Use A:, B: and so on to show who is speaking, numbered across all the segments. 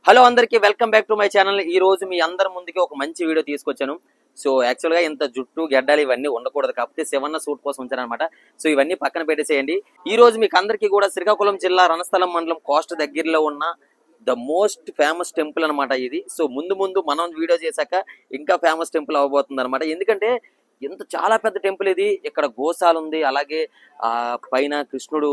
A: Hello అందరికీ welcome back to my channel. ఈ రోజు మీ అందరి ముందుకి ఒక మంచి వీడియో తీసుకొచ్చాను. సో యాక్చువల్ గా ఇంత జుట్టు గెడ్డాలు ఇవన్నీ ఉండకూడదు, కాకపోతే శివన్న సూట్ కోసం ఉంచారనమాట. సో ఇవన్నీ పక్కన పెట్టేసేయండి. ఈ రోజు మీకు అందరికీ కూడా శ్రీకాకుళం జిల్లా రణస్థలం మండలం కోస్ట్ దగ్గరలో ఉన్న ద మోస్ట్ ఫేమస్ టెంపుల్ అనమాట ఇది. సో ముందు ముందు మనం వీడియో చేశాక ఇంకా ఫేమస్ టెంపుల్ అవ్వబోతుంది అనమాట. ఎందుకంటే ఇంత చాలా పెద్ద టెంపుల్ ఇది. ఇక్కడ గోశాల ఉంది, అలాగే పైన కృష్ణుడు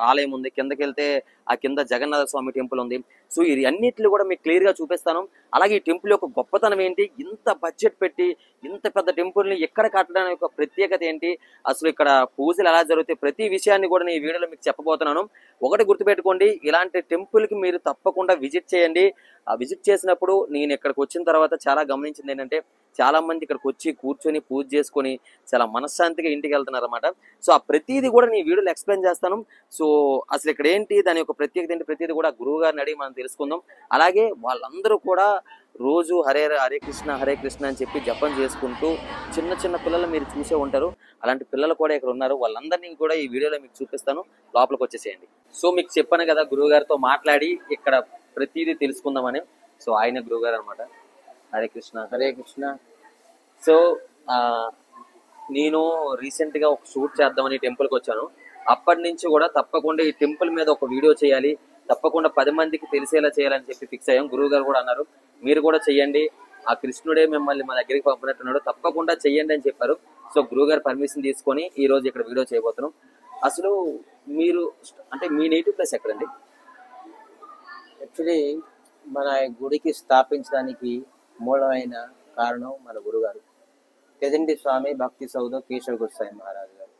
A: ఆలయం ఉంది, కిందకి వెళ్తే ఆ కింద జగన్నాథ స్వామి టెంపుల్ ఉంది. సో ఇది అన్నిటిని కూడా మీకు క్లియర్ గా చూపిస్తాను. అలాగే ఈ టెంపుల్ యొక్క గొప్పతనం ఏంటి, ఇంత బడ్జెట్ పెట్టి ఇంత పెద్ద టెంపుల్ ని ఎక్కడ కట్టడానికి ఒక ప్రత్యేకత ఏంటి, అసలు ఇక్కడ పూజలు ఎలా జరుగుతాయి, ప్రతి విషయాన్ని కూడా నేను ఈ వీడియోలో మీకు చెప్పబోతున్నాను. ఒకటి గుర్తుపెట్టుకోండి, ఇలాంటి టెంపుల్ కి మీరు తప్పకుండా విజిట్ చేయండి. ఆ విజిట్ చేసినప్పుడు నేను ఇక్కడికి వచ్చిన తర్వాత చాలా గమనించింది ఏంటంటే, చాలా మంది ఇక్కడికి వచ్చి కూర్చొని పూజ చేసుకొని చాలా మనశ్శాంతిగా ఇంటికి వెళ్తున్నారు అనమాట. సో ఆ ప్రతిదీ కూడా నేను వీడియోలో ఎక్స్ప్లెయిన్ చేస్తాను. సో అసలు ఇక్కడ ఏంటి, దాని యొక్క ప్రత్యేకత ఏంటి, ప్రతిదీ కూడా గురువు గారిని అడిగి మనం తెలుసుకుందాం. అలాగే వాళ్ళందరూ కూడా రోజు హరే హరే కృష్ణ అని చెప్పి జపం చేసుకుంటూ చిన్న చిన్న పిల్లలు మీరు చూసే ఉంటారు. అలాంటి పిల్లలు కూడా ఇక్కడ ఉన్నారు. వాళ్ళందరినీ కూడా ఈ వీడియోలో మీకు చూపిస్తాను. లోపలికి వచ్చేసేయండి. సో మీకు చెప్పాను కదా, గురువు గారితో మాట్లాడి ఇక్కడ ప్రతిదీ తెలుసుకుందామని. సో ఆయన గురువు గారు అనమాట. హరే కృష్ణ. సో నేను రీసెంట్ గా ఒక షూట్ చేద్దామని టెంపుల్కి వచ్చాను. అప్పటి నుంచి కూడా తప్పకుండా ఈ టెంపుల్ మీద ఒక వీడియో చేయాలి, తప్పకుండా 10 మందికి తెలిసేలా చేయాలని చెప్పి ఫిక్స్ అయ్యాం. గురువు గారు కూడా అన్నారు, మీరు కూడా చెయ్యండి, ఆ కృష్ణుడే మిమ్మల్ని మా దగ్గరికి పంపినట్టున్నాడు, తప్పకుండా చెయ్యండి అని చెప్పారు. సో గురువు గారు పర్మిషన్ తీసుకొని ఈ రోజు ఇక్కడ వీడియో చేయబోతున్నాం. అసలు మీరు అంటే మీ నేటివ్ ప్లేస్ ఎక్కడండి?
B: యాక్చువల్లీ మన గుడికి స్థాపించడానికి మూలమైన కారణం మన గురుగారు తెదండి స్వామి భక్తి సౌధ కేశవ గోస్వామి మహారాజు గారు.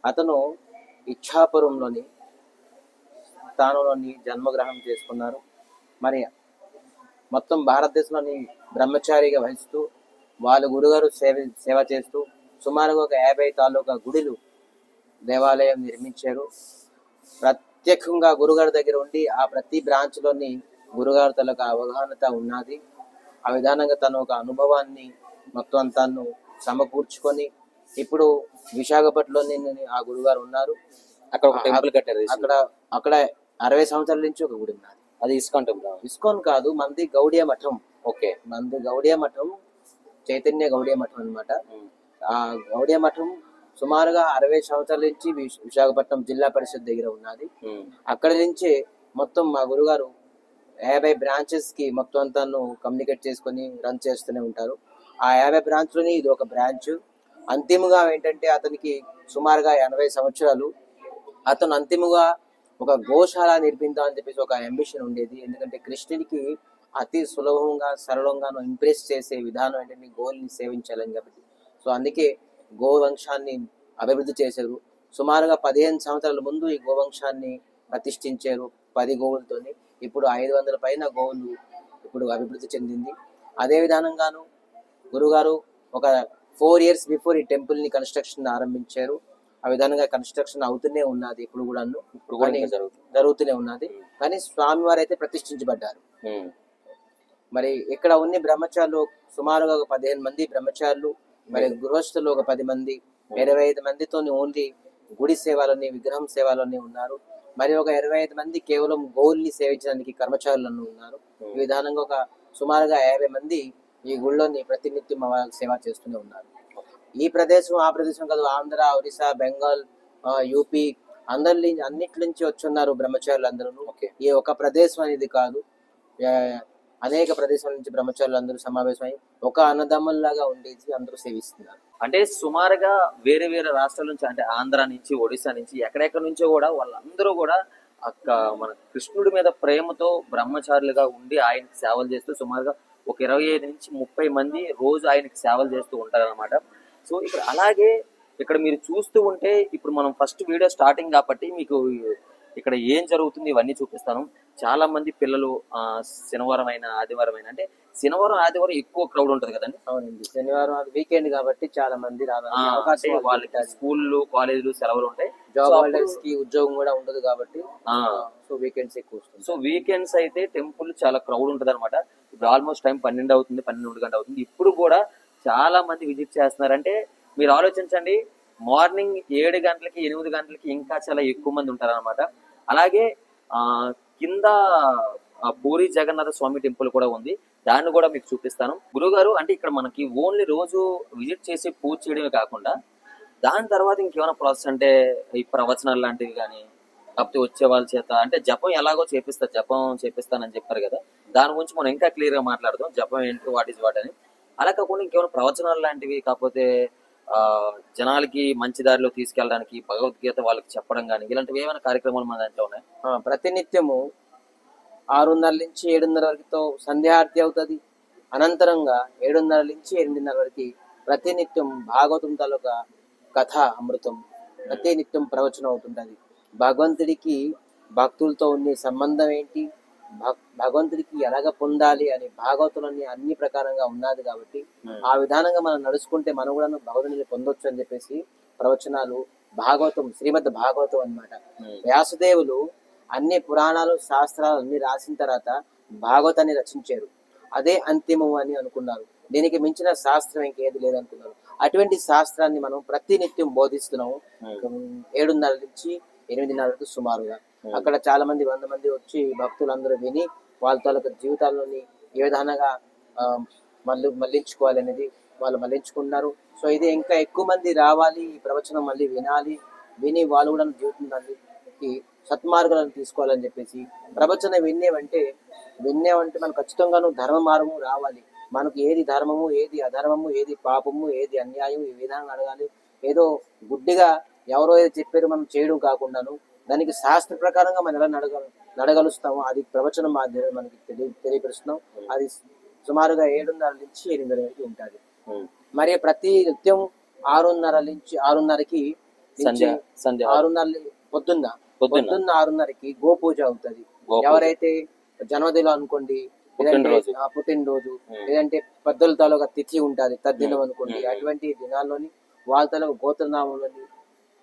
B: అతను ఇచ్ఛాపురంలోని స్థానంలోని జన్మగ్రహం చేసుకున్నారు. మరి మొత్తం భారతదేశంలోని బ్రహ్మచారిగా వహిస్తూ వాళ్ళ గురుగారు సేవ చేస్తూ సుమారుగా ఒక 50 తాలూకా గుడిలు దేవాలయం నిర్మించారు. ప్రత్యేకంగా గురుగారి దగ్గర ఉండి ఆ ప్రతి బ్రాంచ్లోని గురుగారు తనకు అవగాహనత ఉన్నది. ఆ విధానంగా తన ఒక అనుభవాన్ని మొత్తం అంతాను సమకూర్చుకొని ఇప్పుడు విశాఖపట్నంలోని ఆ గురుగారు ఉన్నారు.
A: అక్కడ ఒక టెంపుల్ కట్టారు.
B: అక్కడ 60 సంవత్సరాల నుంచి ఒక గుడి ఉన్నది.
A: అది ఇస్కాన్ టెంపుల్?
B: ఇస్కాన్ కాదు, మంది గౌడియ మఠం.
A: ఓకే,
B: మంది గౌడియ మఠం, చైతన్య గౌడియ మఠం అనమాట. ఆ గౌడియ మఠం సుమారుగా 60 సంవత్సరాల నుంచి విశాఖపట్నం జిల్లా పరిషత్ దగ్గర ఉన్నది. అక్కడి నుంచి మొత్తం మా గురుగారు 50 బ్రాంచెస్ కి మొత్తం అంతా కమ్యూనికేట్ చేసుకుని రన్ చేస్తూనే ఉంటారు. ఆ 50 బ్రాంచ్ లోని ఇది ఒక బ్రాంచ్. అంతిమంగా ఏంటంటే అతనికి సుమారుగా 80 సంవత్సరాలు. అతను అంతిమంగా ఒక గోశాల నిర్మిద్దాం అని చెప్పేసి ఒక అంబిషన్ ఉండేది. ఎందుకంటే కృష్ణుడికి అతి సులభంగా సరళంగా ఇంప్రెస్ చేసే విధానం ఏంటంటే గోల్ని సేవించాలని కాబట్టి. సో అందుకే గోవంశాన్ని అభివృద్ధి చేశారు. సుమారుగా 15 సంవత్సరాల ముందు ఈ గోవంశాన్ని ప్రతిష్ఠించారు 10 గోవులతోని. ఇప్పుడు 500 పైన గోవులు ఇప్పుడు అభివృద్ధి చెందింది. అదే విధానంగాను గురుగారు ఒక 4 years బిఫోర్ ఈ టెంపుల్ ని కన్స్ట్రక్షన్ ఆరంభించారు. ఆ విధానంగా కన్స్ట్రక్షన్ అవుతూనే ఉన్నది. ఇప్పుడు కూడా జరుగుతూనే ఉన్నది. కానీ స్వామివారు అయితే ప్రతిష్ఠించబడ్డారు. మరి ఇక్కడ ఉన్న బ్రహ్మచారులు సుమారుగా ఒక 15 మంది బ్రహ్మచారులు, మరి గృహస్థులు ఒక 10 మంది, 25 మందితో ఓన్లీ గుడి సేవలోని విగ్రహం సేవలోని ఉన్నారు. మరి ఒక 25 మంది కేవలం గోవుల్ని సేవించడానికి కర్మచారులను ఉన్నారు. ఈ విధానంగా ఒక సుమారుగా 50 మంది ఈ గుళ్ళోని ప్రతినిత్యం సేవ చేస్తూనే ఉన్నారు. ఈ ప్రదేశం ఆ ప్రదేశం కాదు, ఆంధ్ర, ఒరిస్సా, బెంగాల్, యూపీ అన్నిటి నుంచి వచ్చున్నారు బ్రహ్మచారులు అందరూ. ఈ ఒక ప్రదేశం అనేది కాదు, అనేక ప్రదేశాల నుంచి బ్రహ్మచారులు అందరూ సమావేశమై ఒక అన్నదమ్ముల్లాగా ఉండేసి అందరూ సేవిస్తున్నారు.
A: అంటే సుమారుగా వేరే వేరే రాష్ట్రాల నుంచి, అంటే ఆంధ్ర నుంచి, ఒడిశా నుంచి, ఎక్కడెక్కడి నుంచో కూడా వాళ్ళందరూ కూడా మన కృష్ణుడి మీద ప్రేమతో బ్రహ్మచారులుగా ఉండి ఆయనకి సేవలు చేస్తూ సుమారుగా ఒక 25 నుంచి 30 మంది రోజు ఆయనకి సేవలు చేస్తూ ఉంటారన్నమాట. సో ఇక్కడ అలాగే ఇక్కడ మీరు చూస్తూ ఉంటే, ఇప్పుడు మనం ఫస్ట్ వీడియో స్టార్టింగ్ కాబట్టి మీకు ఇక్కడ ఏం జరుగుతుంది ఇవన్నీ చూపిస్తాను. చాలా మంది పిల్లలు శనివారం అయినా ఆదివారం అయినా, అంటే శనివారం ఆదివారం ఎక్కువ క్రౌడ్ ఉంటది కదండి.
B: అవునండి, శనివారం వీకెండ్ కాబట్టి చాలా మంది
A: అవకాశం, వాళ్ళకి స్కూళ్ళు కాలేజీలు సెలవులు ఉంటాయి,
B: జాబ్ హోల్డర్స్ కి ఉద్యోగం కూడా ఉండదు కాబట్టి సో వీకెండ్స్ ఎక్కువ వస్తుంది.
A: సో వీకెండ్స్ అయితే టెంపుల్ చాలా క్రౌడ్ ఉంటది అనమాట. ఇప్పుడు ఆల్మోస్ట్ టైం 12 అవుతుంది, 12 గంట అవుతుంది. ఇప్పుడు కూడా చాలా మంది విజిట్ చేస్తున్నారు. అంటే మీరు ఆలోచించండి, మార్నింగ్ 7 గంటలకి 8 గంటలకి ఇంకా చాలా ఎక్కువ మంది ఉంటారు అనమాట. అలాగే కింద పూరి జగన్నాథ స్వామి టెంపుల్ కూడా ఉంది, దాన్ని కూడా మీకు చూపిస్తాను. గురుగారు అంటే ఇక్కడ మనకి ఓన్లీ రోజు విజిట్ చేసి పూజ చేయడమే కాకుండా దాని తర్వాత ఇంకేమైనా ప్రాసెస్ అంటే ఈ ప్రవచనాలు లాంటివి కానీ కాకపోతే వచ్చే వాళ్ళ చేత అంటే జపం ఎలాగో జపం చేపిస్తానని చెప్పారు కదా, దాని గురించి మనం ఇంకా క్లియర్ గా మాట్లాడదాం. జపం ఏంటి, వాట్ ఈజ్ వాట్ అని. అలా కాకుండా ఇంకేమైనా ప్రవచనాలు లాంటివి కాకపోతే జనాలకి మంచి దారిలో తీసుకెళ్ళడానికి భగవద్గీత వాళ్ళకి చెప్పడం కానీ ఇలాంటివి ఏమైనా కార్యక్రమాలు మన దాంట్లో ఉన్నాయి?
B: ప్రతినిత్యము 6:30 నుంచి 7:30 వరకుతో సంధ్యార్తి అవుతుంది. అనంతరంగా 7:30 నుంచి 8:30 వరకు ప్రతినిత్యం భాగవతం తాలూకా కథ అమృతం ప్రతినిత్యం ప్రవచనం అవుతుంటది. భగవంతుడికి భక్తులతో ఉండే సంబంధం ఏంటి, భగవంతుడికి ఎలాగ పొందాలి అని భాగవతులన్నీ అన్ని ప్రకారంగా ఉన్నది కాబట్టి ఆ విధానంగా మనం నడుచుకుంటే మనం కూడా భగవంతుడిని పొందొచ్చు అని చెప్పేసి ప్రవచనాలు భాగవతం, శ్రీమద్ భాగవతం అన్నమాట. వ్యాసదేవులు అన్ని పురాణాలు శాస్త్రాలు అన్ని రాసిన తర్వాత భాగవతాన్ని రచించారు. అదే అంతిమం అని అనుకున్నారు. దీనికి మించిన శాస్త్రం ఇంకేది లేదనుకున్నారు. అటువంటి శాస్త్రాన్ని మనం ప్రతినిత్యం బోధిస్తున్నాము. 7:30 నుంచి 8:30 వరకు సుమారుగా. అక్కడ చాలా మంది 100 మంది వచ్చి భక్తులందరూ విని వాళ్ళ తాలూకా జీవితాల్లోని ఏ విధానంగా మళ్ళించుకోవాలి అనేది వాళ్ళు మళ్ళించుకున్నారు. సో ఇది ఇంకా ఎక్కువ మంది రావాలి, ఈ ప్రవచనం మళ్ళీ విని వాళ్ళు కూడా జీవితానికి సత్మార్గాలను తీసుకోవాలని చెప్పేసి ప్రవచనం వినేవంటే మనకు ఖచ్చితంగాను ధర్మ మార్గము రావాలి. మనకు ఏది ధర్మము, ఏది అధర్మము, ఏది పాపము, ఏది అన్యాయం, ఈ విధానం అడగాలి. ఏదో గుడ్డిగా ఎవరో ఏదో చెప్పారు మనం చేయడం కాకుండాను దానికి శాస్త్ర ప్రకారంగా మనం ఎలా నడగలుస్తామో అది ప్రవచనం మాధ్యమే మనకి తెలియపరుస్తున్నాం. అది సుమారుగా 7:30 నుంచి 8:30 వరకు ఉంటుంది. మరి ప్రతి నిత్యం 6:30 నుంచి 6:30కి 6:30 పొద్దున్న 6:30కి గోపూజ అవుతుంది. ఎవరైతే జన్మదినం అనుకోండి, పుట్టినరోజు, లేదంటే పెద్దల తాలూకా తిథి ఉంటుంది, తద్దినం అనుకోండి, అటువంటి దినాల్లోని వాళ్ళ తాలూకా గోత్రనామంలోని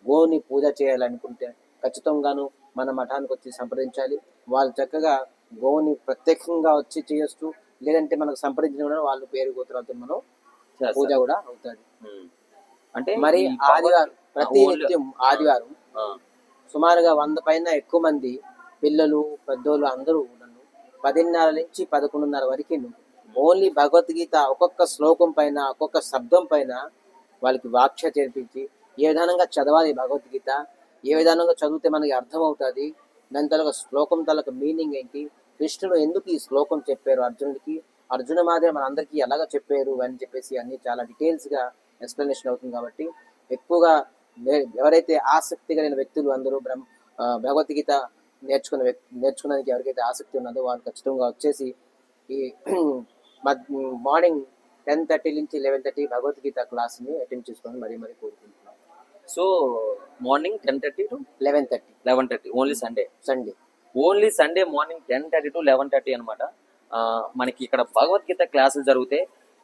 B: గోని పూజ చేయాలనుకుంటే ఖచ్చితంగాను మన మఠానికి వచ్చి సంప్రదించాలి. వాళ్ళు చక్కగా గోని ప్రత్యక్షంగా వచ్చి చేయొచ్చు, లేదంటే మనకు సంప్రదించిన వాళ్ళు పేరు గోత్రాలతో మనం పూజ కూడా అవుతుంది. అంటే మరి ఆదివారం ప్రతి నిత్యం ఆదివారం సుమారుగా 100 పైన ఎక్కువ మంది పిల్లలు పెద్దోళ్ళు అందరూ 10:30 నుంచి 11:30 వరకు ఓన్లీ భగవద్గీత ఒక్కొక్క శ్లోకం పైన ఒక్కొక్క శబ్దం పైన వాళ్ళకి వాక్య చేర్పించి ఏ విధానంగా చదవాలి భగవద్గీత, ఏ విధానంగా చదివితే మనకి అర్థం అవుతుంది, దాని తలక శ్లోకం తలక మీనింగ్ ఏంటి, కృష్ణుడు ఎందుకు ఈ శ్లోకం చెప్పారు అర్జునుడికి, అర్జున మాదిరి మన అందరికీ ఎలాగ చెప్పారు అని చెప్పేసి అన్ని చాలా డీటెయిల్స్ గా ఎక్స్ప్లెనేషన్ అవుతుంది. కాబట్టి ఎక్కువగా ఎవరైతే ఆసక్తి కలిగిన వ్యక్తులు అందరూ భగవద్గీత నేర్చుకునేందుకు ఎవరికైతే ఆసక్తి ఉన్నదో వాళ్ళు ఖచ్చితంగా వచ్చేసి ఈ మార్నింగ్ 10:30 నుంచి 11:30 భగవద్గీత క్లాస్ ని అటెండ్ చేసుకోవాలని మరీ కోరుకుంటున్నాం.
A: So morning 10:30 to 11:30 only Sunday morning 10:30 to 11:30 అనమాట. మనకి ఇక్కడ భగవద్గీత క్లాసులు జరిగితే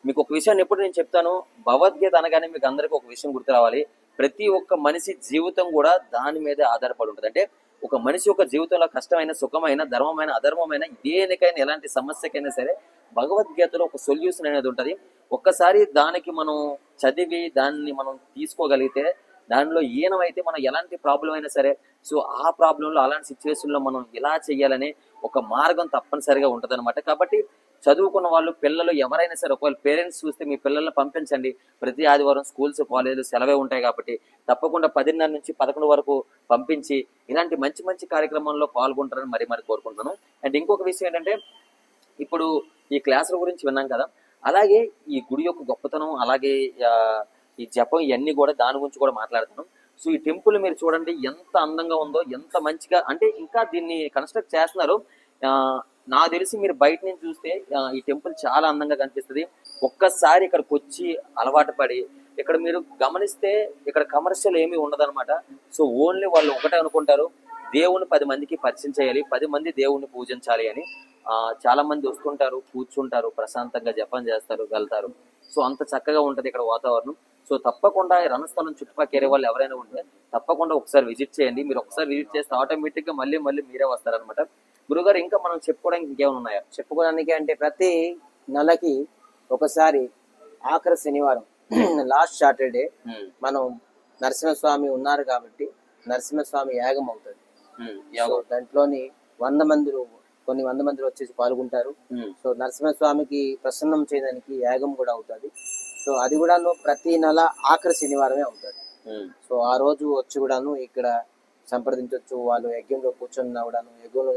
A: మీకు ఒక విషయాన్ని ఎప్పుడు నేను చెప్తాను, భగవద్గీత అనగానే మీకు అందరికీ ఒక విషయం గుర్తు రావాలి. ప్రతి ఒక్క మనిషి జీవితం కూడా దాని మీదే ఆధారపడి ఉంటుంది. అంటే ఒక మనిషి యొక్క జీవితంలో కష్టమైన, సుఖమైన, ధర్మమైన, అధర్మమైన దేనికైనా ఎలాంటి సమస్యకైనా సరే భగవద్గీతలో ఒక సొల్యూషన్ అనేది ఉంటుంది. ఒక్కసారి దానికి మనం చదివి దాన్ని మనం తీసుకోగలిగితే దానిలో ఈయనమైతే మనం ఎలాంటి ప్రాబ్లం అయినా సరే సో ఆ ప్రాబ్లంలో అలాంటి సిచ్యువేషన్లో మనం ఇలా చెయ్యాలనే ఒక మార్గం తప్పనిసరిగా ఉంటుంది అనమాట. కాబట్టి చదువుకున్న వాళ్ళు పిల్లలు ఎవరైనా సరే ఒకవేళ పేరెంట్స్ చూస్తే మీ పిల్లల్ని పంపించండి. ప్రతి ఆదివారం స్కూల్స్ కాలేజీలు సెలవే ఉంటాయి కాబట్టి తప్పకుండా 10:30 నుంచి 11 వరకు పంపించి ఇలాంటి మంచి మంచి కార్యక్రమంలో పాల్గొంటారని మరి కోరుకుంటున్నాను. అండ్ ఇంకొక విషయం ఏంటంటే ఇప్పుడు ఈ క్లాసుల గురించి విన్నాం కదా, అలాగే ఈ గుడి యొక్క గొప్పతనం, అలాగే ఈ జపం ఇవన్నీ కూడా దాని గురించి కూడా మాట్లాడుతున్నాం. సో ఈ టెంపుల్ మీరు చూడండి ఎంత అందంగా ఉందో, ఎంత మంచిగా అంటే ఇంకా దీన్ని కన్స్ట్రక్ట్ చేస్తున్నారు. నాకు తెలిసి మీరు బయట నుంచి చూస్తే ఈ టెంపుల్ చాలా అందంగా కనిపిస్తుంది. ఒక్కసారి ఇక్కడికి వచ్చి అలవాటు పడి ఇక్కడ మీరు గమనిస్తే ఇక్కడ కమర్షియల్ ఏమీ ఉండదన్నమాట. సో ఓన్లీ వాళ్ళు ఒకటే అనుకుంటారు, దేవుని 10 మందికి పరిచయం చేయాలి, 10 మంది దేవుణ్ణి పూజించాలి అని. చాలా మంది వస్తుంటారు, కూర్చుంటారు, ప్రశాంతంగా జపం చేస్తారు, వెళ్తారు. సో అంత చక్కగా ఉంటది ఇక్కడ వాతావరణం. సో తప్పకుండా రణస్థలం చుట్టుపక్కల వాళ్ళు ఎవరైనా ఉంటే తప్పకుండా ఒకసారి విజిట్ చేయండి. మీరు ఒకసారి విజిట్ చేస్తే ఆటోమేటిక్ గా మళ్ళీ మీరే వస్తారనమాట. గురుగారు ఇంకా మనం చెప్పుకోవడానికి ఇంకేమైనా ఉన్నాయా?
B: చెప్పుకోవడానికి అంటే ప్రతి నెలకి ఒకసారి ఆఖరి శనివారం లాస్ట్ సాటర్డే మనం నరసింహస్వామి ఉన్నారు కాబట్టి నరసింహస్వామి యాగం అవుతుంది. దాంట్లోని 100 మంది కొన్ని వంద మంది వచ్చేసి పాల్గొంటారు.
A: ఉమ్,
B: సో నరసింహస్వామికి ప్రసన్నం చేయడానికి యాగం కూడా అవుతుంది. సో అది కూడాను ప్రతి నెల ఆఖరి శనివారమే అవుతుంది.
A: ఉమ్,
B: సో ఆ రోజు వచ్చి కూడాను ఇక్కడ సంప్రదించవచ్చు. వాళ్ళు యజ్ఞంలో కూర్చున్నా కూడాను, యజ్ఞంలో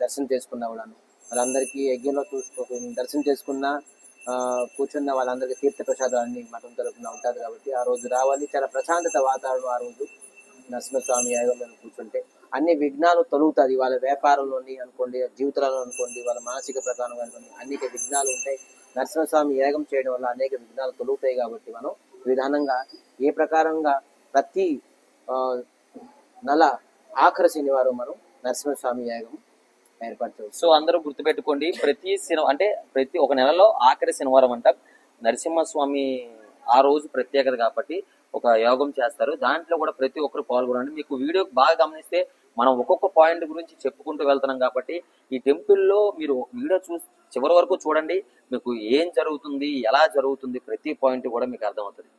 B: దర్శనం చేసుకున్నా కూడాను, వాళ్ళందరికీ యజ్ఞంలో దర్శనం చేసుకున్న కూర్చున్న వాళ్ళందరికీ తీర్థ ప్రసాదాన్ని మఠం తరపున ఉంటుంది. కాబట్టి ఆ రోజు రావాలి. చాలా ప్రశాంతత వాతావరణం ఆ రోజు నరసింహస్వామి యాగంలో కూర్చుంటే అన్ని విఘ్నాలు తొలుగుతుంది. వాళ్ళ వ్యాపారంలోని అనుకోండి, జీవితాలలో అనుకోండి, వాళ్ళ మానసిక ప్రకారం అనుకోండి, అనేక విఘ్నాలు ఉంటాయి. నరసింహస్వామి యాగం చేయడం వల్ల అనేక విఘ్నాలు తొలుగుతాయి. కాబట్టి మనం విధానంగా ఏ ప్రకారంగా ప్రతి నెల ఆఖరి శనివారం మనం నరసింహస్వామి యాగం ఏర్పాటు చేస్తాం.
A: సో అందరూ గుర్తుపెట్టుకోండి, ప్రతి ఒక నెలలో ఆఖరి శనివారం అంట నరసింహస్వామి ఆ రోజు ప్రత్యేకత కాబట్టి ఒక యోగం చేస్తారు. దాంట్లో కూడా ప్రతి ఒక్కరు పాల్గొనండి. మీకు వీడియో బాగా గమనిస్తే మనం ఒక్కొక్క పాయింట్ గురించి చెప్పుకుంటూ వెళ్తున్నాం కాబట్టి ఈ టెంపుల్లో మీరు వీడియో చివరి వరకు చూడండి. మీకు ఏం జరుగుతుంది, ఎలా జరుగుతుంది, ప్రతి పాయింట్ కూడా మీకు అర్థమవుతుంది.